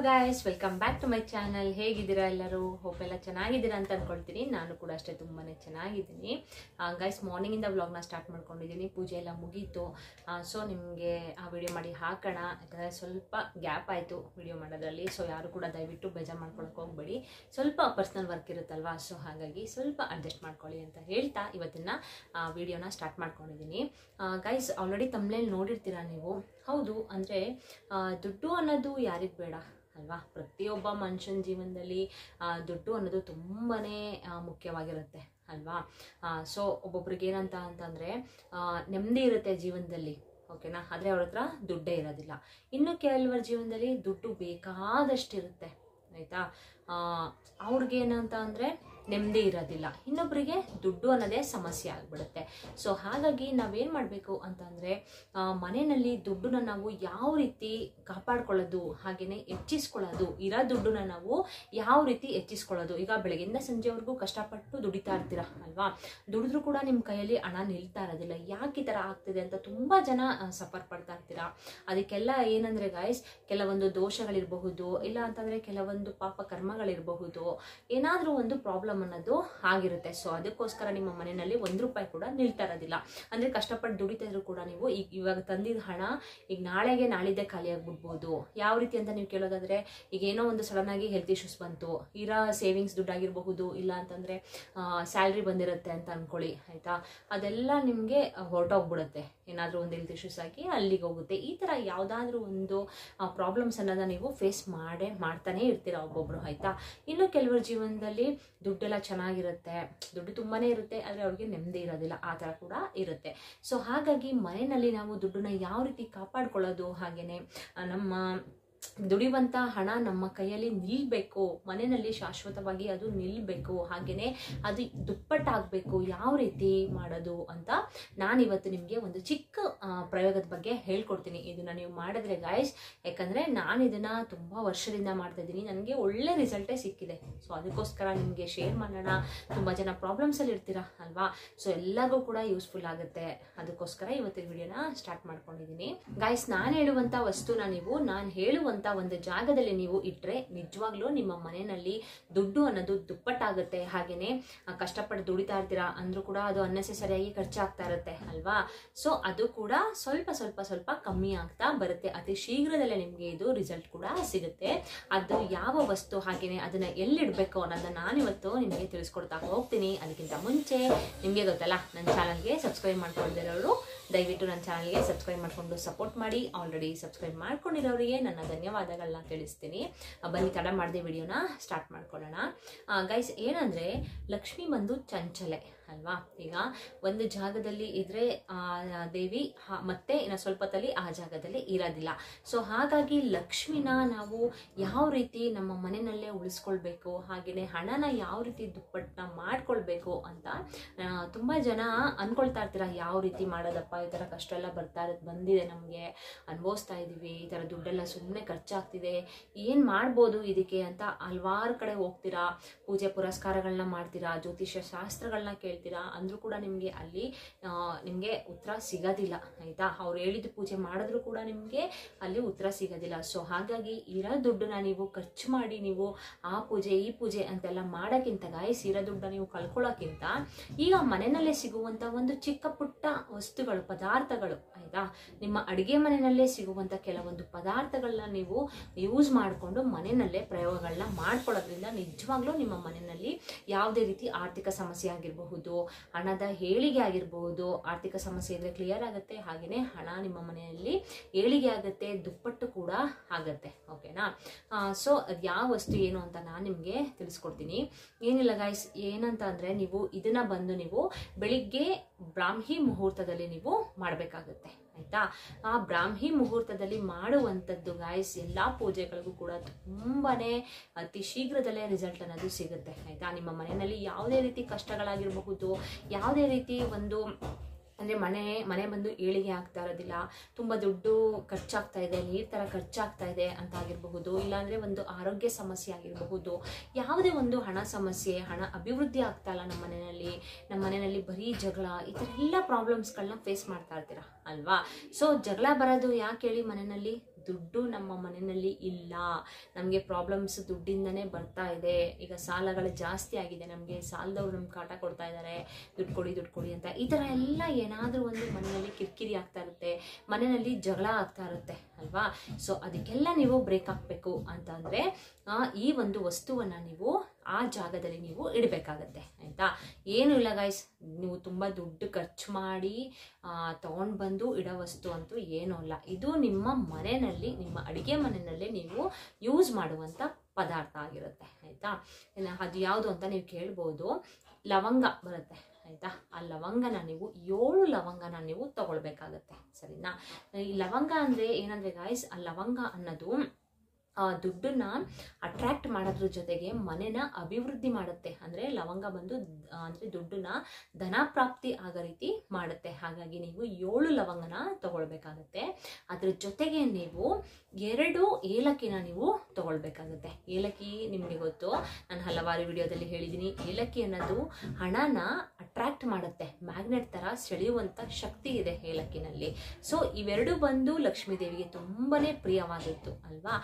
Guys, welcome back to my channel. ಹೇಗಿದ್ದೀರಾ ಎಲ್ಲರೂ? Hope ಎಲ್ಲ ಚೆನ್ನಾಗಿದ್ದೀರಾ ಅಂತ ಅಂದ್ಕೊಳ್ತೀನಿ. ನಾನು ಕೂಡ ಅಷ್ಟೇ ತುಂಬಾ ಚೆನ್ನಾಗಿದ್ದೀನಿ. ಗೈಸ್, ಮಾರ್ನಿಂಗಿಂದ ವ್ಲಾಗ್ನ ಸ್ಟಾರ್ಟ್ ಮಾಡ್ಕೊಂಡಿದ್ದೀನಿ. ಪೂಜೆ ಎಲ್ಲ ಮುಗೀತು. ಸೊ ನಿಮಗೆ ಆ ವಿಡಿಯೋ ಮಾಡಿ ಹಾಕೋಣ, ಯಾಕಂದರೆ ಸ್ವಲ್ಪ ಗ್ಯಾಪ್ ಆಯಿತು ವಿಡಿಯೋ ಮಾಡೋದ್ರಲ್ಲಿ. ಸೊ ಯಾರು ಕೂಡ ದಯವಿಟ್ಟು ಬೇಜಾರು ಮಾಡ್ಕೊಳಕ್ಕೆ ಹೋಗ್ಬೇಡಿ. ಸ್ವಲ್ಪ ಪರ್ಸ್ನಲ್ ವರ್ಕ್ ಇರುತ್ತಲ್ವಾ, ಸೊ ಹಾಗಾಗಿ ಸ್ವಲ್ಪ ಅಡ್ಜಸ್ಟ್ ಮಾಡ್ಕೊಳ್ಳಿ ಅಂತ ಹೇಳ್ತಾ ಇವತ್ತಿನ ವಿಡಿಯೋನ ಸ್ಟಾರ್ಟ್ ಮಾಡ್ಕೊಂಡಿದ್ದೀನಿ. ಗೈಸ್, ಆಲ್ರೆಡಿ ತಮ್ನೇಲಿ ನೋಡಿರ್ತೀರಾ ನೀವು. ಹೌದು, ಅಂದರೆ ದುಡ್ಡು ಅನ್ನೋದು ಯಾರಿಗೆ ಬೇಡ ಅಲ್ವಾ? ಪ್ರತಿಯೊಬ್ಬ ಮನುಷ್ಯನ ಜೀವನದಲ್ಲಿ ದುಡ್ಡು ಅನ್ನೋದು ತುಂಬಾ ಮುಖ್ಯವಾಗಿರುತ್ತೆ ಅಲ್ವಾ? ಸೊ ಒಬ್ಬೊಬ್ರಿಗೆ ಏನಂತ ಅಂತಂದರೆ ನೆಮ್ಮದಿ ಇರುತ್ತೆ ಜೀವನದಲ್ಲಿ, ಓಕೆನಾ, ಆದರೆ ಅವ್ರ ಹತ್ರ ದುಡ್ಡೇ ಇರೋದಿಲ್ಲ. ಇನ್ನು ಕೆಲವರ ಜೀವನದಲ್ಲಿ ದುಡ್ಡು ಬೇಕಾದಷ್ಟಿರುತ್ತೆ, ಆಯಿತಾ. ಅವ್ರಿಗೇನಂತ ಅಂದರೆ ನೆಮ್ಮದಿ ಇರೋದಿಲ್ಲ, ಇನ್ನೊಬ್ಬರಿಗೆ ದುಡ್ಡು ಅನ್ನೋದೇ ಸಮಸ್ಯೆ ಆಗಿಬಿಡುತ್ತೆ. ಸೊ ಹಾಗಾಗಿ ನಾವೇನು ಮಾಡಬೇಕು ಅಂತಂದರೆ ಮನೆಯಲ್ಲಿ ದುಡ್ಡನ್ನ ನಾವು ಯಾವ ರೀತಿ ಕಾಪಾಡ್ಕೊಳ್ಳೋದು, ಹಾಗೆಯೇ ಹೆಚ್ಚಿಸ್ಕೊಳ್ಳೋದು, ಇರೋ ದುಡ್ಡನ್ನ ನಾವು ಯಾವ ರೀತಿ ಹೆಚ್ಚಿಸ್ಕೊಳ್ಳೋದು. ಈಗ ಬೆಳಗ್ಗೆಯಿಂದ ಸಂಜೆವರೆಗೂ ಕಷ್ಟಪಟ್ಟು ದುಡಿತಾ ಇರ್ತೀರ ಅಲ್ವಾ? ದುಡಿದ್ರೂ ಕೂಡ ನಿಮ್ಮ ಕೈಯಲ್ಲಿ ಹಣ ನಿಲ್ತಾ ಇರೋದಿಲ್ಲ. ಯಾಕೆ ಈ ಥರ ಆಗ್ತಿದೆ ಅಂತ ತುಂಬ ಜನ ಸಫರ್ ಪಡ್ತಾ ಇರ್ತೀರಾ. ಅದಕ್ಕೆಲ್ಲ ಏನಂದರೆ ಗಾಯ್ಸ್, ಕೆಲವೊಂದು ದೋಷಗಳಿರಬಹುದು, ಇಲ್ಲ ಅಂತಂದರೆ ಕೆಲವೊಂದು ಪಾಪ ಕರ್ಮಗಳಿರಬಹುದು, ಏನಾದರೂ ಒಂದು ಪ್ರಾಬ್ಲಮ್ ಅನ್ನೋದು ಆಗಿರುತ್ತೆ. ಸೊ ಅದಕ್ಕೋಸ್ಕರ ನಿಮ್ಮ ಮನೆಯಲ್ಲಿ ₹1 ಕೂಡ ನಿಲ್ತಾ ಇರೋದಿಲ್ಲ. ಅಂದರೆ ಕಷ್ಟಪಟ್ಟು ದುಡಿತಾ ಇದ್ರು ಕೂಡ ನೀವು ಇವಾಗ ತಂದಿದ್ದ ಹಣ ಈಗ ನಾಳಿದ್ದೇ ಖಾಲಿ ಆಗ್ಬಿಡ್ಬೋದು. ಯಾವ ರೀತಿ ಅಂತ ನೀವು ಕೇಳೋದಾದ್ರೆ, ಈಗ ಏನೋ ಒಂದು ಸಡನ್ ಆಗಿ ಹೆಲ್ತ್ ಇಶ್ಯೂಸ್ ಬಂತು, ಇರೋ ಸೇವಿಂಗ್ಸ್ ದುಡ್ಡಾಗಿರ್ಬಹುದು, ಇಲ್ಲ ಅಂತಂದರೆ ಸ್ಯಾಲ್ರಿ ಬಂದಿರುತ್ತೆ ಅಂತ ಅಂದ್ಕೊಳ್ಳಿ, ಆಯಿತಾ. ಅದೆಲ್ಲ ನಿಮಗೆ ಹೊರಟೋಗ್ಬಿಡುತ್ತೆ. ಏನಾದರೂ ಒಂದು ಹೆಲ್ತ್ ಇಶ್ಯೂಸ್ ಆಗಿ ಅಲ್ಲಿಗೆ ಹೋಗುತ್ತೆ. ಈ ಥರ ಯಾವುದಾದ್ರೂ ಒಂದು ಪ್ರಾಬ್ಲಮ್ಸ್ ಅನ್ನೋದನ್ನ ನೀವು ಫೇಸ್ ಮಾಡ್ತಾನೆ ಇರ್ತೀರ ಒಬ್ಬೊಬ್ರು, ಆಯಿತಾ. ಇನ್ನು ಕೆಲವರ ಜೀವನದಲ್ಲಿ ದುಡ್ಡೆಲ್ಲ ಚೆನ್ನಾಗಿರುತ್ತೆ, ದುಡ್ಡು ತುಂಬಾ ಇರುತ್ತೆ, ಆದರೆ ಅವ್ರಿಗೆ ನೆಮ್ಮದಿ ಇರೋದಿಲ್ಲ, ಆ ಥರ ಕೂಡ ಇರುತ್ತೆ. ಸೊ ಹಾಗಾಗಿ ಮನೆಯಲ್ಲಿ ನಾವು ದುಡ್ಡನ್ನ ಯಾವ ರೀತಿ ಕಾಪಾಡ್ಕೊಳ್ಳೋದು, ಹಾಗೆಯೇ ನಮ್ಮ ದುಡಿಯುವಂಥ ಹಣ ನಮ್ಮ ಕೈಯಲ್ಲಿ ನಿಲ್ಲಬೇಕು, ಮನೆಯಲ್ಲಿ ಶಾಶ್ವತವಾಗಿ ಅದು ನಿಲ್ಲಬೇಕು, ಹಾಗೆಯೇ ಅದು ದುಪ್ಪಟ್ಟಾಗಬೇಕು. ಯಾವ ರೀತಿ ಮಾಡೋದು ಅಂತ ನಾನಿವತ್ತು ನಿಮಗೆ ಒಂದು ಚಿಕ್ಕ ಪ್ರಯೋಗದ ಬಗ್ಗೆ ಹೇಳ್ಕೊಡ್ತೀನಿ. ಇದನ್ನು ನೀವು ಮಾಡಿದ್ರೆ ಗಾಯ್ಸ್, ಯಾಕಂದರೆ ನಾನು ಇದನ್ನು ತುಂಬ ವರ್ಷದಿಂದ ಮಾಡ್ತಾಯಿದ್ದೀನಿ, ನನಗೆ ಒಳ್ಳೆ ರಿಸಲ್ಟೇ ಸಿಕ್ಕಿದೆ. ಸೊ ಅದಕ್ಕೋಸ್ಕರ ನಿಮಗೆ ಶೇರ್ ಮಾಡೋಣ. ತುಂಬ ಜನ ಪ್ರಾಬ್ಲಮ್ಸಲ್ಲಿ ಇರ್ತೀರ ಅಲ್ವಾ? ಸೊ ಎಲ್ಲರಿಗೂ ಕೂಡ ಯೂಸ್ಫುಲ್ ಆಗುತ್ತೆ. ಅದಕ್ಕೋಸ್ಕರ ಇವತ್ತಿನ ವಿಡಿಯೋನ ಸ್ಟಾರ್ಟ್ ಮಾಡ್ಕೊಂಡಿದ್ದೀನಿ. ಗಾಯ್ಸ್, ನಾನು ಹೇಳುವಂಥ ವಸ್ತುನ ನೀವು ನಾನು ಹೇಳುವಂಥ ಒಂದು ಜಾಗದಲ್ಲಿ ನೀವು ಇಟ್ಟರೆ ನಿಜವಾಗ್ಲೂ ನಿಮ್ಮ ಮನೆಯಲ್ಲಿ ದುಡ್ಡು ಅನ್ನೋದು ದುಪ್ಪಟ್ಟಾಗುತ್ತೆ. ಹಾಗೆಯೇ ಕಷ್ಟಪಟ್ಟು ದುಡಿತಾ ಇರ್ತೀರಾ ಅಂದ್ರೂ ಕೂಡ ಅದು ಅನ್ನೆಸೆಸರಿಯಾಗಿ ಖರ್ಚಾಗ್ತಾ ಇರುತ್ತೆ ಅಲ್ವಾ? ಸೊ ಅದು ಕೂಡ ಸ್ವಲ್ಪ ಕಮ್ಮಿ ಆಗ್ತಾ ಬರುತ್ತೆ. ಅತಿ ಶೀಘ್ರದಲ್ಲೇ ನಿಮಗೆ ಇದು ರಿಸಲ್ಟ್ ಕೂಡ ಸಿಗುತ್ತೆ. ಅದು ಯಾವ ವಸ್ತು, ಹಾಗೆಯೇ ಅದನ್ನ ಎಲ್ಲಿಡಬೇಕು ಅನ್ನೋದನ್ನ ನಾನಿವತ್ತು ನಿಮಗೆ ತಿಳಿಸ್ಕೊಡ್ತಾ ಹೋಗ್ತೀನಿ. ಅದಕ್ಕಿಂತ ಮುಂಚೆ ನಿಮಗೆ ಗೊತ್ತಲ್ಲ, ನನ್ನ ಚಾನಲ್ಗೆ ಸಬ್ಸ್ಕ್ರೈಬ್ ಮಾಡ್ಕೊಂಡಿರೋರು ದಯವಿಟ್ಟು ನನ್ನ ಚಾನಲ್ಗೆ ಸಬ್ಸ್ಕ್ರೈಬ್ ಮಾಡಿಕೊಂಡು ಸಪೋರ್ಟ್ ಮಾಡಿ. ಆಲ್ರೆಡಿ ಸಬ್ಸ್ಕ್ರೈಬ್ ಮಾಡ್ಕೊಂಡಿರೋರಿಗೆ ನನ್ನ ಧನ್ಯವಾದಗಳನ್ನ ತಿಳಿಸ್ತೀನಿ. ಬನ್ನಿ ತಡ ಮಾಡದೆ ವಿಡಿಯೋನ ಸ್ಟಾರ್ಟ್ ಮಾಡ್ಕೊಳ್ಳೋಣ. ಗೈಸ್, ಏನಂದರೆ ಲಕ್ಷ್ಮಿ ಬಂದು ಚಂಚಲೆ ಅಲ್ವಾ? ಈಗ ಒಂದು ಜಾಗದಲ್ಲಿ ಇದ್ರೆ ದೇವಿ ಮತ್ತೆ ಇನ್ನು ಸ್ವಲ್ಪ ಹೊತ್ತಲ್ಲಿ ಆ ಜಾಗದಲ್ಲಿ ಇರೋದಿಲ್ಲ. ಸೊ ಹಾಗಾಗಿ ಲಕ್ಷ್ಮಿನ ನಾವು ಯಾವ ರೀತಿ ನಮ್ಮ ಮನೆಯಲ್ಲೇ ಉಳಿಸ್ಕೊಳ್ಬೇಕು, ಹಾಗೆಯೇ ಹಣನ ಯಾವ ರೀತಿ ದುಪ್ಪಟ್ಟನ್ನ ಮಾಡ್ಕೊಳ್ಬೇಕು ಅಂತ ತುಂಬ ಜನ ಅಂದ್ಕೊಳ್ತಾ ಇರ್ತೀರ. ಯಾವ ರೀತಿ ಮಾಡೋದಪ್ಪ, ಈ ಥರ ಕಷ್ಟ ಎಲ್ಲ ಬಂದಿದೆ, ನಮಗೆ ಅನುಭವಿಸ್ತಾ ಇದ್ದೀವಿ, ಈ ಥರ ದುಡ್ಡೆಲ್ಲ ಸುಮ್ಮನೆ ಖರ್ಚಾಗ್ತಿದೆ, ಏನು ಮಾಡ್ಬೋದು ಇದಕ್ಕೆ ಅಂತ ಹಲವಾರು ಕಡೆ ಹೋಗ್ತೀರಾ, ಪೂಜೆ ಪುರಸ್ಕಾರಗಳನ್ನ ಮಾಡ್ತೀರಾ, ಜ್ಯೋತಿಷ್ಯ ಶಾಸ್ತ್ರಗಳನ್ನ ಕೇಳ್ತೀರಾ, ಅಂದ್ರೂ ಕೂಡ ನಿಮಗೆ ಅಲ್ಲಿ ನಿಮಗೆ ಉತ್ತರ ಸಿಗೋದಿಲ್ಲ, ಆಯಿತಾ. ಅವ್ರು ಹೇಳಿದ ಪೂಜೆ ಮಾಡಿದ್ರು ಕೂಡ ನಿಮಗೆ ಅಲ್ಲಿ ಉತ್ತರ ಸಿಗೋದಿಲ್ಲ. ಸೊ ಹಾಗಾಗಿ ಇರೋ ದುಡ್ಡನ್ನ ನೀವು ಖರ್ಚು ಮಾಡಿ ನೀವು ಆ ಪೂಜೆ ಈ ಪೂಜೆ ಅಂತೆಲ್ಲ ಮಾಡೋಕ್ಕಿಂತ ಗಾಯ್ಸ್, ಇರೋ ದುಡ್ಡನ್ನ ನೀವು ಕಳ್ಕೊಳ್ಳೋಕ್ಕಿಂತ ಈಗ ಮನೆಯಲ್ಲೇ ಸಿಗುವಂಥ ಒಂದು ಚಿಕ್ಕ ಪುಟ್ಟ ವಸ್ತುಗಳು, ಪದಾರ್ಥಗಳು, ಆಯಿತಾ, ನಿಮ್ಮ ಅಡುಗೆ ಮನೆಯಲ್ಲೇ ಸಿಗುವಂಥ ಕೆಲವೊಂದು ಪದಾರ್ಥಗಳನ್ನ ನೀವು ಯೂಸ್ ಮಾಡಿಕೊಂಡು ಮನೆಯಲ್ಲೇ ಪ್ರಯೋಗಗಳನ್ನ ಮಾಡ್ಕೊಳ್ಳೋದ್ರಿಂದ ನಿಜವಾಗ್ಲೂ ನಿಮ್ಮ ಮನೆಯಲ್ಲಿ ಯಾವುದೇ ರೀತಿ ಆರ್ಥಿಕ ಸಮಸ್ಯೆ ಆಗಿರಬಹುದು, ಹಣದ ಏಳಿಗೆ ಆಗಿರಬಹುದು, ಆರ್ಥಿಕ ಸಮಸ್ಯೆ ಇದ್ರೆ ಕ್ಲಿಯರ್ ಆಗುತ್ತೆ, ಹಾಗೆಯೇ ಹಣ ನಿಮ್ಮ ಮನೆಯಲ್ಲಿ ಏಳಿಗೆ ಆಗುತ್ತೆ, ದುಪ್ಪಟ್ಟು ಕೂಡ ಆಗುತ್ತೆ, ಓಕೆನಾ. ಸೊ ಅದು ಯಾವ ವಸ್ತು ಏನು ಅಂತ ನಾನು ನಿಮಗೆ ತಿಳಿಸ್ಕೊಡ್ತೀನಿ. ಏನಿಲ್ಲ ಗಾಯ್ಸ್, ಏನಂತ ಅಂದರೆ ನೀವು ಇದನ್ನ ಬಂದು ನೀವು ಬೆಳಿಗ್ಗೆ ಬ್ರಾಹ್ಮಿ ಮುಹೂರ್ತದಲ್ಲಿ ನೀವು ಮಾಡಬೇಕಾಗುತ್ತೆ, ಆಯಿತಾ. ಆ ಬ್ರಾಹ್ಮಿ ಮುಹೂರ್ತದಲ್ಲಿ ಮಾಡುವಂಥದ್ದು ಗಾಯ್ಸ್ ಎಲ್ಲ ಪೂಜೆಗಳಿಗೂ ಕೂಡ ತುಂಬಾ ಅತಿ ಶೀಘ್ರದಲ್ಲೇ ರಿಸಲ್ಟ್ ಅನ್ನೋದು ಸಿಗುತ್ತೆ, ಆಯಿತಾ. ನಿಮ್ಮ ಮನೆಯಲ್ಲಿ ಯಾವುದೇ ರೀತಿ ಕಷ್ಟಗಳಾಗಿರಬಹುದು, ಯಾವುದೇ ರೀತಿ ಒಂದು ಅಂದರೆ ಮನೆ ಬಂದು ಏಳಿಗೆ ಆಗ್ತಾ ಇರೋದಿಲ್ಲ, ತುಂಬ ದುಡ್ಡು ಖರ್ಚಾಗ್ತಾ ಇದೆ, ನೀರು ಥರ ಖರ್ಚಾಗ್ತಾ ಇದೆ ಅಂತ ಆಗಿರಬಹುದು, ಇಲ್ಲಾಂದರೆ ಒಂದು ಆರೋಗ್ಯ ಸಮಸ್ಯೆ ಆಗಿರಬಹುದು, ಯಾವುದೇ ಒಂದು ಹಣ ಸಮಸ್ಯೆ, ಹಣ ಅಭಿವೃದ್ಧಿ ಆಗ್ತಾ ಇಲ್ಲ ನಮ್ಮ ಮನೆಯಲ್ಲಿ ಬರೀ ಜಗಳ, ಈ ಥರ ಎಲ್ಲ ಪ್ರಾಬ್ಲಮ್ಸ್ಗಳನ್ನ ಫೇಸ್ ಮಾಡ್ತಾ ಇರ್ತೀರ ಅಲ್ವಾ. ಸೊ ಜಗಳ ಬರೋದು ಯಾಕೆ ಹೇಳಿ? ಮನೆಯಲ್ಲಿ ದುಡ್ಡು ನಮ್ಮ ಮನೆಯಲ್ಲಿ ಇಲ್ಲ, ನಮಗೆ ಪ್ರಾಬ್ಲಮ್ಸ್ ದುಡ್ಡಿಂದನೇ ಬರ್ತಾ ಇದೆ, ಈಗ ಸಾಲಗಳು ಜಾಸ್ತಿ ಆಗಿದೆ, ನಮಗೆ ಸಾಲದವ್ರು ನಮ್ಗೆ ಕಾಟ ಕೊಡ್ತಾ ಇದ್ದಾರೆ, ದುಡ್ಡು ಕೊಡಿ ಅಂತ, ಈ ಥರ ಎಲ್ಲ ಏನಾದರೂ ಒಂದು ಮನೆಯಲ್ಲಿ ಕಿರಿಕಿರಿ ಆಗ್ತಾ ಇರುತ್ತೆ, ಮನೆಯಲ್ಲಿ ಜಗಳ ಆಗ್ತಾ ಇರುತ್ತೆ ಅಲ್ವಾ. ಸೊ ಅದಕ್ಕೆಲ್ಲ ನೀವು ಬ್ರೇಕ್ ಹಾಕಬೇಕು ಅಂತ ಅಂದರೆ ಈ ಒಂದು ವಸ್ತುವನ್ನು ನೀವು ಆ ಜಾಗದಲ್ಲಿ ನೀವು ಇಡಬೇಕಾಗತ್ತೆ ಆಯಿತಾ. ಏನೂ ಇಲ್ಲ ಗೈಸ್, ನೀವು ತುಂಬ ದುಡ್ಡು ಖರ್ಚು ಮಾಡಿ ತೊಗೊಂಡು ಬಂದು ಇಡೋ ವಸ್ತು ಅಂತೂ ಏನೂ ಅಲ್ಲ. ಇದು ನಿಮ್ಮ ಮನೆಯಲ್ಲಿ, ನಿಮ್ಮ ಅಡುಗೆ ಮನೆಯಲ್ಲೇ ನೀವು ಯೂಸ್ ಮಾಡುವಂಥ ಪದಾರ್ಥ ಆಗಿರುತ್ತೆ ಆಯಿತಾ. ಅದು ಯಾವುದು ಅಂತ ನೀವು ಕೇಳ್ಬೋದು. ಲವಂಗ ಬರುತ್ತೆ ಆಯಿತಾ. ಆ ಲವಂಗನ ನೀವು 7 ಲವಂಗನ ನೀವು ತಗೊಳ್ಬೇಕಾಗತ್ತೆ ಸರಿನಾ. ಈ ಲವಂಗ ಅಂದರೆ ಏನಂದರೆ ಗಾಯ್ಸ್, ಆ ಲವಂಗ ಅನ್ನೋದು ದುಡ್ಡನ್ನ ಅಟ್ರಾಕ್ಟ್ ಮಾಡೋದ್ರ ಜೊತೆಗೆ ಮನೆನ ಅಭಿವೃದ್ಧಿ ಮಾಡುತ್ತೆ. ಅಂದರೆ ಲವಂಗ ಬಂದು ಅಂದರೆ ದುಡ್ಡನ್ನ ಧನ ಪ್ರಾಪ್ತಿ ಆಗೋ ರೀತಿ ಮಾಡುತ್ತೆ. ಹಾಗಾಗಿ ನೀವು 7 ಲವಂಗನ ತಗೊಳ್ಬೇಕಾಗತ್ತೆ. ಅದ್ರ ಜೊತೆಗೆ ನೀವು 2 ಏಲಕ್ಕಿನ ನೀವು ತಗೊಳ್ಬೇಕಾಗತ್ತೆ. ಏಲಕ್ಕಿ ನಿಮಗೆ ಗೊತ್ತು, ನಾನು ಹಲವಾರು ವಿಡಿಯೋದಲ್ಲಿ ಹೇಳಿದ್ದೀನಿ, ಏಲಕ್ಕಿ ಅನ್ನೋದು ಹಣನ ಅಟ್ರಾಕ್ಟ್ ಮಾಡುತ್ತೆ, ಮ್ಯಾಗ್ನೆಟ್ ಥರ ಸೆಳೆಯುವಂಥ ಶಕ್ತಿ ಇದೆ ಏಲಕ್ಕಿನಲ್ಲಿ. ಸೊ ಇವೆರಡು ಬಂದು ಲಕ್ಷ್ಮೀ ದೇವಿಗೆ ತುಂಬಾ ಪ್ರಿಯವಾಗಿತ್ತು ಅಲ್ವಾ.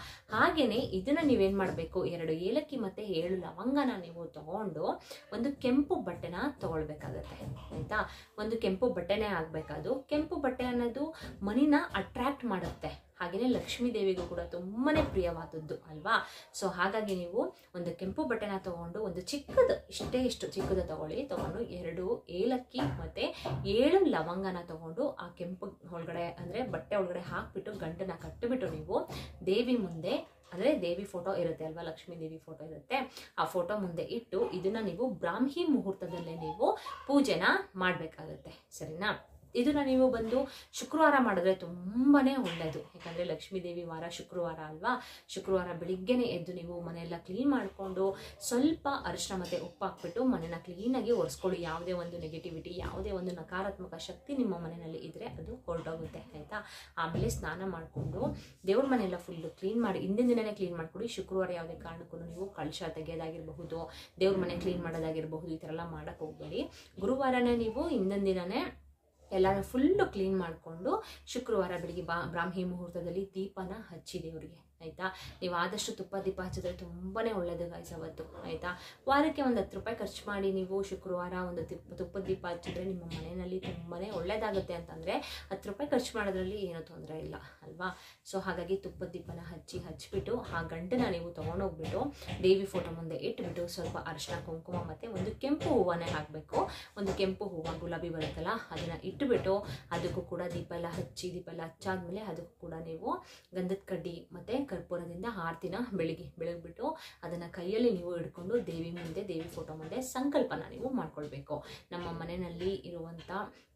ಹಾಗೆಯೇ ಇದನ್ನು ನೀವೇನು ಮಾಡಬೇಕು, 2 ಏಲಕ್ಕಿ ಮತ್ತು 7 ಲವಂಗನ ನೀವು ತಗೊಂಡು ಒಂದು ಕೆಂಪು ಬಟ್ಟೆನ ತಗೊಳ್ಬೇಕಾಗತ್ತೆ ಆಯಿತಾ. ಒಂದು ಕೆಂಪು ಬಟ್ಟೆನೇ ಆಗಬೇಕದು. ಕೆಂಪು ಬಟ್ಟೆ ಅನ್ನೋದು ಮನಿನ ಅಟ್ರಾಕ್ಟ್ ಮಾಡುತ್ತೆ, ಹಾಗೆಯೇ ಲಕ್ಷ್ಮೀ ದೇವಿಗೂ ಕೂಡ ತುಂಬಾ ಪ್ರಿಯವಾದದ್ದು ಅಲ್ವಾ. ಸೊ ಹಾಗಾಗಿ ನೀವು ಒಂದು ಕೆಂಪು ಬಟ್ಟೆನ ತಗೊಂಡು ಒಂದು ಚಿಕ್ಕದು, ಇಷ್ಟು ಚಿಕ್ಕದು ತಗೊಂಡು 2 ಏಲಕ್ಕಿ ಮತ್ತು 7 ಲವಂಗನ ತಗೊಂಡು ಆ ಕೆಂಪು ಒಳಗಡೆ ಅಂದರೆ ಬಟ್ಟೆ ಒಳಗಡೆ ಹಾಕ್ಬಿಟ್ಟು ಗಂಟನ್ನ ಕಟ್ಟಿಬಿಟ್ಟು ನೀವು ದೇವಿ ಮುಂದೆ, ಅಂದರೆ ದೇವಿ ಫೋಟೋ ಇರುತ್ತೆ ಅಲ್ವಾ, ಲಕ್ಷ್ಮೀ ದೇವಿ ಫೋಟೋ ಇರುತ್ತೆ, ಆ ಫೋಟೋ ಮುಂದೆ ಇಟ್ಟು ಇದನ್ನ ನೀವು ಬ್ರಾಹ್ಮಿ ಮುಹೂರ್ತದಲ್ಲೇ ನೀವು ಪೂಜೆನ ಮಾಡಬೇಕಾಗತ್ತೆ ಸರಿನಾ. ಇದನ್ನ ನೀವು ಬಂದು ಶುಕ್ರವಾರ ಮಾಡಿದ್ರೆ ತುಂಬಾ ಒಳ್ಳೆಯದು. ಯಾಕಂದರೆ ಲಕ್ಷ್ಮೀ ದೇವಿ ವಾರ ಶುಕ್ರವಾರ ಅಲ್ವಾ. ಶುಕ್ರವಾರ ಬೆಳಿಗ್ಗೆನೇ ಎದ್ದು ನೀವು ಮನೆಯೆಲ್ಲ ಕ್ಲೀನ್ ಮಾಡಿಕೊಂಡು ಸ್ವಲ್ಪ ಅರಿಶಿನ ಮತ್ತು ಉಪ್ಪು ಹಾಕ್ಬಿಟ್ಟು ಮನೆನ ಕ್ಲೀನಾಗಿ ಒರೆಸ್ಕೊಳ್ಳಿ. ಯಾವುದೇ ಒಂದು ನೆಗೆಟಿವಿಟಿ, ಯಾವುದೇ ಒಂದು ನಕಾರಾತ್ಮಕ ಶಕ್ತಿ ನಿಮ್ಮ ಮನೆಯಲ್ಲಿ ಇದ್ದರೆ ಅದು ಹೊರಟೋಗುತ್ತೆ ಆಯಿತಾ. ಆಮೇಲೆ ಸ್ನಾನ ಮಾಡಿಕೊಂಡು ದೇವ್ರ ಮನೆಯೆಲ್ಲ ಫುಲ್ಲು ಕ್ಲೀನ್ ಮಾಡಿ, ಹಿಂದಿನ ದಿನವೇ ಕ್ಲೀನ್ ಮಾಡಿಕೊಡಿ. ಶುಕ್ರವಾರ ಯಾವುದೇ ಕಾರಣಕ್ಕೂ ನೀವು ಕಳಶ ತೆಗೆಯೋದಾಗಿರಬಹುದು, ದೇವ್ರ ಮನೆ ಕ್ಲೀನ್ ಮಾಡೋದಾಗಿರಬಹುದು, ಈ ಥರ ಎಲ್ಲ ಮಾಡೋಕ್ಕೆ ಹೋಗಬೇಡಿ. ಗುರುವಾರನೇ ನೀವು ಹಿಂದಿನ ದಿನವೇ ಎಲ್ಲರೂ ಫುಲ್ಲು ಕ್ಲೀನ್ ಮಾಡಿಕೊಂಡು ಶುಕ್ರವಾರ ಬೆಳಿಗ್ಗೆ ಬ್ರಾಹ್ಮಿ ಮುಹೂರ್ತದಲ್ಲಿ ದೀಪನ ಹಚ್ಚಿ ದೇವರಿಗೆ ಆಯಿತಾ. ನೀವು ಆದಷ್ಟು ತುಪ್ಪ ದೀಪ ಹಚ್ಚಿದ್ರೆ ತುಂಬಾ ಒಳ್ಳೆಯದು ಗಾಯ್ಸ್ ಅವತ್ತು ಆಯಿತಾ. ವಾರಕ್ಕೆ ಒಂದು 10 ರೂಪಾಯಿ ಖರ್ಚು ಮಾಡಿ ನೀವು ಶುಕ್ರವಾರ ಒಂದು ತುಪ್ಪದ ದೀಪ ಹಚ್ಚಿದ್ರೆ ನಿಮ್ಮ ಮನೆಯಲ್ಲಿ ತುಂಬಾ ಒಳ್ಳೆಯದಾಗುತ್ತೆ. ಅಂತಂದರೆ 10 ರೂಪಾಯಿ ಖರ್ಚು ಮಾಡೋದ್ರಲ್ಲಿ ಏನೂ ತೊಂದರೆ ಇಲ್ಲ ಅಲ್ವಾ. ಸೊ ಹಾಗಾಗಿ ತುಪ್ಪದ ದೀಪನ ಹಚ್ಚಿಬಿಟ್ಟು ಆ ಗಂಟನ್ನ ನೀವು ತೊಗೊಂಡೋಗ್ಬಿಟ್ಟು ದೇವಿ ಫೋಟೋ ಮುಂದೆ ಇಟ್ಬಿಟ್ಟು ಸ್ವಲ್ಪ ಅರಿಶಿನ ಕುಂಕುಮ ಮತ್ತು ಒಂದು ಕೆಂಪು ಹೂವನ್ನೇ ಹಾಕಬೇಕು. ಒಂದು ಕೆಂಪು ಹೂವು ಗುಲಾಬಿ ಬರುತ್ತಲ್ಲ ಅದನ್ನು ಇಟ್ಟುಬಿಟ್ಟು ಅದಕ್ಕೂ ಕೂಡ ದೀಪ ಎಲ್ಲ ಹಚ್ಚಾದ್ಮೇಲೆ ಅದಕ್ಕೂ ಕೂಡ ನೀವು ಗಂಧದ ಕಡ್ಡಿ ಮತ್ತು ಕರ್ಪೂರದಿಂದ ಆರತಿನ ಬೆಳಗ್ಬಿಟ್ಟು ಅದನ್ನು ಕೈಯಲ್ಲಿ ನೀವು ಹಿಡ್ಕೊಂಡು ದೇವಿ ಮುಂದೆ, ದೇವಿ ಫೋಟೋ ಮುಂದೆ ಸಂಕಲ್ಪನ ನೀವು ಮಾಡ್ಕೊಳ್ಬೇಕು. ನಮ್ಮ ಮನೆಯಲ್ಲಿ ಇರುವಂಥ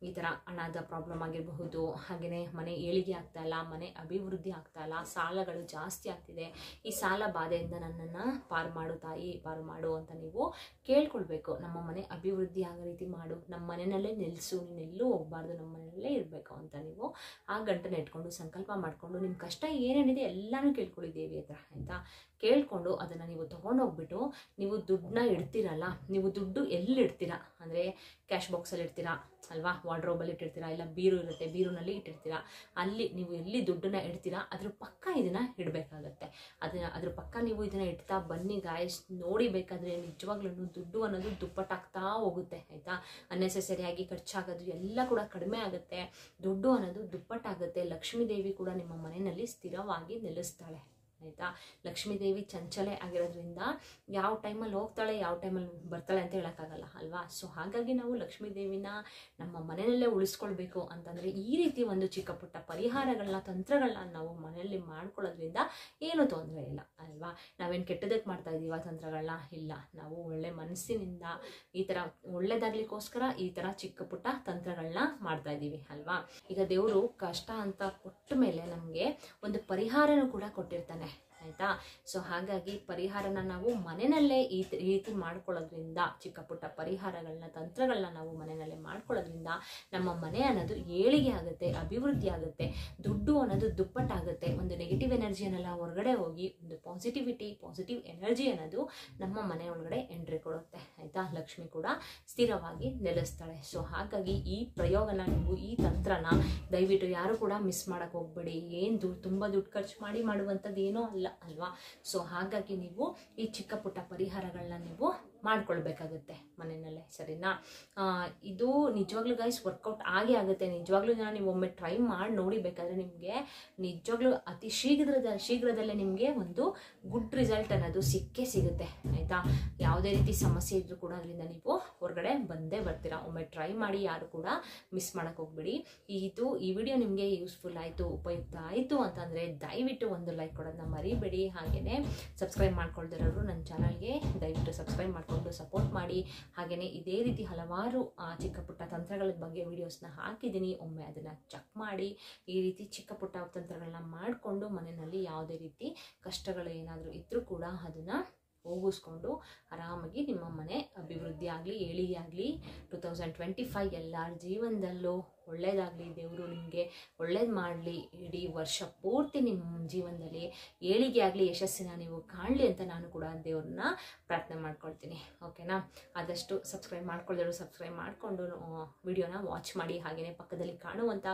ಈ ಥರ ಹಣದ ಪ್ರಾಬ್ಲಮ್ ಆಗಿರಬಹುದು, ಹಾಗೆಯೇ ಮನೆ ಏಳಿಗೆ ಆಗ್ತಾ ಇಲ್ಲ, ಮನೆ ಅಭಿವೃದ್ಧಿ ಆಗ್ತಾ ಇಲ್ಲ, ಸಾಲಗಳು ಜಾಸ್ತಿ ಆಗ್ತಿದೆ, ಈ ಸಾಲ ಬಾಧೆಯಿಂದ ನನ್ನನ್ನು ಪಾರು ಮಾಡು ತಾಯಿ, ಪಾರು ಮಾಡು ಅಂತ ನೀವು ಕೇಳ್ಕೊಳ್ಬೇಕು. ನಮ್ಮ ಮನೆ ಅಭಿವೃದ್ಧಿ ಆಗೋ ರೀತಿ ಮಾಡು, ನಮ್ಮ ಮನೆಯಲ್ಲೇ ನಿಲ್ಲಿಸು, ನೀನೆಲ್ಲೂ ಹೋಗಬಾರ್ದು, ನಮ್ಮ ಮನೆಯಲ್ಲೇ ಇರಬೇಕು ಅಂತ ನೀವು ಆ ಗಂಟನ್ನ ಇಟ್ಕೊಂಡು ಸಂಕಲ್ಪ ಮಾಡಿಕೊಂಡು ನಿಮ್ಮ ಕಷ್ಟ ಏನೇನಿದೆ ಎಲ್ಲನೂ ಕೇಳ್ಕೊಳ್ಳಿ ದೇವಿ ಹತ್ರ ಆಯಿತಾ. ಕೇಳಿಕೊಂಡು ಅದನ್ನು ನೀವು ತೊಗೊಂಡೋಗ್ಬಿಟ್ಟು ನೀವು ದುಡ್ಡನ್ನ ಇಡ್ತೀರಲ್ಲ, ನೀವು ದುಡ್ಡು ಎಲ್ಲಿ ಇಡ್ತೀರಾ ಅಂದರೆ ಕ್ಯಾಶ್ ಬಾಕ್ಸಲ್ಲಿ ಇಡ್ತೀರಾ ಅಲ್ವಾ, ವಾರ್ಡ್ರೋಬಲ್ಲಿ ಇಟ್ಟಿರ್ತೀರಾ, ಇಲ್ಲ ಬೀರು ಇರುತ್ತೆ ಬೀರುನಲ್ಲಿ ಇಟ್ಟಿರ್ತೀರಾ, ಅಲ್ಲಿ ನೀವು ಎಲ್ಲಿ ದುಡ್ಡನ್ನ ಇಡ್ತೀರಾ ಅದ್ರ ಪಕ್ಕ ಇದನ್ನು ಇಡಬೇಕಾಗತ್ತೆ. ಅದ್ರ ಪಕ್ಕ ನೀವು ಇದನ್ನು ಇಡ್ತಾ ಬನ್ನಿ ಗಾಯ್ಸ್, ನೋಡಿ ಬೇಕಾದರೆ ನಿಜವಾಗ್ಲೂ ದುಡ್ಡು ಅನ್ನೋದು ದುಪ್ಪಟ್ಟಾಗ್ತಾ ಹೋಗುತ್ತೆ ಆಯಿತಾ. ಅನ್ನೆಸೆಸರಿಯಾಗಿ ಖರ್ಚಾಗೋದು ಎಲ್ಲ ಕೂಡ ಕಡಿಮೆ ಆಗುತ್ತೆ, ದುಡ್ಡು ಅನ್ನೋದು ದುಪ್ಪಟ್ಟಾಗುತ್ತೆ. ಲಕ್ಷ್ಮೀ ದೇವಿ ಕೂಡ ನಿಮ್ಮ ಮನೆಯಲ್ಲಿ ಸ್ಥಿರವಾಗಿ ನೆಲೆಸ್ತಾಳೆ ಆಯಿತಾ. ಲಕ್ಷ್ಮೀ ದೇವಿ ಚಂಚಲೆ ಆಗಿರೋದ್ರಿಂದ ಯಾವ ಟೈಮಲ್ಲಿ ಹೋಗ್ತಾಳೆ, ಯಾವ ಟೈಮಲ್ಲಿ ಬರ್ತಾಳೆ ಅಂತ ಹೇಳೋಕ್ಕಾಗಲ್ಲ ಅಲ್ವಾ. ಸೊ ಹಾಗಾಗಿ ನಾವು ಲಕ್ಷ್ಮೀ ದೇವಿನ ನಮ್ಮ ಮನೆಯಲ್ಲೇ ಉಳಿಸ್ಕೊಳ್ಬೇಕು ಅಂತಂದರೆ ಈ ರೀತಿ ಒಂದು ಚಿಕ್ಕ ಪುಟ್ಟ ಪರಿಹಾರಗಳನ್ನ, ತಂತ್ರಗಳನ್ನ ನಾವು ಮನೆಯಲ್ಲಿ ಮಾಡ್ಕೊಳ್ಳೋದ್ರಿಂದ ಏನೂ ತೊಂದರೆ ಇಲ್ಲ ಅಲ್ವಾ. ನಾವೇನು ಕೆಟ್ಟದಕ್ಕೆ ಮಾಡ್ತಾ ಇದ್ದೀವ ತಂತ್ರಗಳನ್ನ? ಇಲ್ಲ, ನಾವು ಒಳ್ಳೆ ಮನಸ್ಸಿನಿಂದ ಈ ಥರ ಒಳ್ಳೇದಾಗ್ಲಿಕ್ಕೋಸ್ಕರ ಈ ಥರ ಚಿಕ್ಕ ಪುಟ್ಟ ತಂತ್ರಗಳನ್ನ ಮಾಡ್ತಾ ಇದ್ದೀವಿ ಅಲ್ವಾ. ಈಗ ದೇವರು ಕಷ್ಟ ಅಂತ ಕೊಟ್ಟ ಮೇಲೆ ನಮಗೆ ಒಂದು ಪರಿಹಾರನೂ ಕೂಡ ಕೊಟ್ಟಿರ್ತಾನೆ ಆಯಿತಾ. ಸೊ ಹಾಗಾಗಿ ಪರಿಹಾರನ ನಾವು ಮನೆಯಲ್ಲೇ ಈ ರೀತಿ ಮಾಡ್ಕೊಳ್ಳೋದ್ರಿಂದ, ಚಿಕ್ಕ ಪುಟ್ಟ ಪರಿಹಾರಗಳನ್ನ, ತಂತ್ರಗಳನ್ನ ನಾವು ಮನೆಯಲ್ಲೇ ಮಾಡ್ಕೊಳ್ಳೋದ್ರಿಂದ ನಮ್ಮ ಮನೆ ಅನ್ನೋದು ಏಳಿಗೆ ಆಗುತ್ತೆ, ಅಭಿವೃದ್ಧಿ ಆಗುತ್ತೆ, ದುಡ್ಡು ಅನ್ನೋದು ದುಪ್ಪಟ್ಟಾಗುತ್ತೆ. ಒಂದು ನೆಗೆಟಿವ್ ಎನರ್ಜಿಯನ್ನೆಲ್ಲ ಹೊರಗಡೆ ಹೋಗಿ ಒಂದು ಪಾಸಿಟಿವ್ ಎನರ್ಜಿ ಅನ್ನೋದು ನಮ್ಮ ಮನೆ ಒಳಗಡೆ ಎಂಟ್ರಿ ಕೊಡುತ್ತೆ ಆಯಿತಾ. ಲಕ್ಷ್ಮಿ ಕೂಡ ಸ್ಥಿರವಾಗಿ ನೆಲೆಸ್ತಾಳೆ. ಸೊ ಹಾಗಾಗಿ ಈ ಪ್ರಯೋಗನ ನೀವು, ಈ ತಂತ್ರನ ದಯವಿಟ್ಟು ಯಾರು ಕೂಡ ಮಿಸ್ ಮಾಡಕ್ಕೆ ಹೋಗ್ಬೇಡಿ. ಏನು ತುಂಬ ದುಡ್ಡು ಖರ್ಚು ಮಾಡಿ ಮಾಡುವಂಥದ್ದು ಏನೂ ಅಲ್ಲ ಅಲ್ವಾ. ಸೊ ಹಾಗಾಗಿ ನೀವು ಈ ಚಿಕ್ಕ ಪುಟ್ಟ ಪರಿಹಾರಗಳನ್ನ ನೀವು ಮಾಡ್ಕೊಳ್ಬೇಕಾಗುತ್ತೆ ಮನೆಯಲ್ಲೇ, ಸರಿನಾ. ಇದು ನಿಜವಾಗ್ಲೂ ಗೈಸ್ ವರ್ಕೌಟ್ ಆಗೇ ಆಗುತ್ತೆ. ನಿಜವಾಗ್ಲೂ ನೀವು ಒಮ್ಮೆ ಟ್ರೈ ಮಾಡಿ ನೋಡಿ, ಬೇಕಾದರೆ ನಿಮಗೆ ನಿಜವಾಗ್ಲೂ ಅತಿ ಶೀಘ್ರದಲ್ಲೇ ನಿಮಗೆ ಒಂದು ಗುಡ್ ರಿಸಲ್ಟ್ ಅನ್ನೋದು ಸಿಗುತ್ತೆ ಆಯಿತಾ. ಯಾವುದೇ ರೀತಿ ಸಮಸ್ಯೆ ಇದ್ರೂ ಕೂಡ ಅದರಿಂದ ನೀವು ಹೊರಗಡೆ ಬಂದೇ ಬರ್ತೀರಾ. ಒಮ್ಮೆ ಟ್ರೈ ಮಾಡಿ, ಯಾರು ಕೂಡ ಮಿಸ್ ಮಾಡೋಕ್ಕೆ ಹೋಗ್ಬೇಡಿ. ಈ ವಿಡಿಯೋ ನಿಮಗೆ ಯೂಸ್ಫುಲ್ ಆಯಿತು, ಉಪಯುಕ್ತ ಆಯಿತು ಅಂತಂದರೆ ದಯವಿಟ್ಟು ಒಂದು ಲೈಕ್ ಕೊಡೋದನ್ನ ಮರಿಬೇಡಿ. ಹಾಗೆಯೇ ಸಬ್ಸ್ಕ್ರೈಬ್ ಮಾಡ್ಕೊಳ್ದಿರೋರು ನನ್ನ ಚಾನಲ್ಗೆ ದಯವಿಟ್ಟು ಸಬ್ಸ್ಕ್ರೈಬ್ ಮಾಡ್ಕೊಂಡು ಸಪೋರ್ಟ್ ಮಾಡಿ. ಹಾಗೆಯೇ ಇದೇ ರೀತಿ ಹಲವಾರು ಚಿಕ್ಕ ಪುಟ್ಟ ತಂತ್ರಗಳ ಬಗ್ಗೆ ವಿಡಿಯೋಸ್ನ ಹಾಕಿದ್ದೀನಿ, ಒಮ್ಮೆ ಅದನ್ನು ಚೆಕ್ ಮಾಡಿ. ಈ ರೀತಿ ಚಿಕ್ಕ ಪುಟ್ಟ ತಂತ್ರಗಳನ್ನ ಮಾಡಿಕೊಂಡು ಮನೆಯಲ್ಲಿ ಯಾವುದೇ ರೀತಿ ಕಷ್ಟಗಳು ಏನಾದರೂ ಇದ್ದರೂ ಕೂಡ ಅದನ್ನು ಹೋಗಿಸ್ಕೊಂಡು ಆರಾಮಾಗಿ ನಿಮ್ಮ ಮನೆ ಅಭಿವೃದ್ಧಿ ಆಗಲಿ, ಏಳಿಗೆ ಆಗಲಿ. 2025 ಎಲ್ಲರ ಜೀವನದಲ್ಲೂ ಒಳ್ಳೆಯದಾಗಲಿ, ದೇವರು ನಿಮಗೆ ಒಳ್ಳೇದು ಮಾಡಲಿ. ಇಡೀ ವರ್ಷ ಪೂರ್ತಿ ನಿಮ್ಮ ಜೀವನದಲ್ಲಿ ಏಳಿಗೆ ಆಗಲಿ, ಯಶಸ್ಸಿನ ನೀವು ಕಾಣಲಿ ಅಂತ ನಾನು ಕೂಡ ದೇವ್ರನ್ನ ಪ್ರಾರ್ಥನೆ ಮಾಡ್ಕೊಳ್ತೀನಿ. ಓಕೆನಾ. ಆದಷ್ಟು ಸಬ್ಸ್ಕ್ರೈಬ್ ಮಾಡ್ಕೊಳ್ಳೋರು ಸಬ್ಸ್ಕ್ರೈಬ್ ಮಾಡಿಕೊಂಡು ವಿಡಿಯೋನ ವಾಚ್ ಮಾಡಿ. ಹಾಗೆಯೇ ಪಕ್ಕದಲ್ಲಿ ಕಾಣುವಂಥ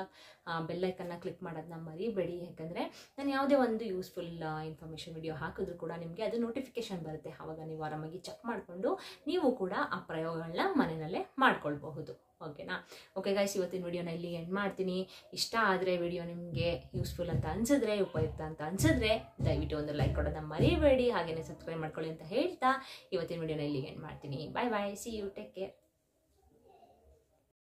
ಬೆಲ್ಲೈಕನ್ನ ಕ್ಲಿಕ್ ಮಾಡೋದನ್ನ ಮರಿಬೇಡಿ. ಯಾಕಂದರೆ ನಾನು ಯಾವುದೇ ಒಂದು ಯೂಸ್ಫುಲ್ ಇನ್ಫಾರ್ಮೇಷನ್ ವಿಡಿಯೋ ಹಾಕಿದ್ರು ಕೂಡ ನಿಮಗೆ ಅದು ನೋಟಿಫಿಕೇಶನ್ ಬರುತ್ತೆ. ಆವಾಗ ನೀವು ಆರಾಮಾಗಿ ಚೆಕ್ ಮಾಡಿಕೊಂಡು ನೀವು ಕೂಡ ಆ ಪ್ರಯೋಗಗಳನ್ನ ಮನೆಯಲ್ಲೇ ಮಾಡ್ಕೊಳ್ಬಹುದು. ಓಕೆನಾ. ಓಕೆ ಗೈಸ್, ಇವತ್ತಿನ ವಿಡಿಯೋನ ಇಲ್ಲಿ ಎಂಡ್ ಮಾಡ್ತೀನಿ. ಇಷ್ಟ ಆದರೆ ವಿಡಿಯೋ ನಿಮಗೆ ಯೂಸ್ಫುಲ್ ಅಂತ ಅನ್ಸಿದ್ರೆ, ಉಪಯುಕ್ತ ಅಂತ ಅನ್ಸಿದ್ರೆ ದಯವಿಟ್ಟು ಒಂದು ಲೈಕ್ ಕೊಡೋದನ್ನ ಮರಿಬೇಡಿ. ಹಾಗೆಯೇ ಸಬ್ಸ್ಕ್ರೈಬ್ ಮಾಡ್ಕೊಳ್ಳಿ ಅಂತ ಹೇಳ್ತಾ ಇವತ್ತಿನ ವಿಡಿಯೋನ ಇಲ್ಲಿ ಎಂಡ್ ಮಾಡ್ತೀನಿ. ಬಾಯ್ ಬಾಯ್, ಸಿ ಯು, ಟೇಕ್ ಕೇರ್.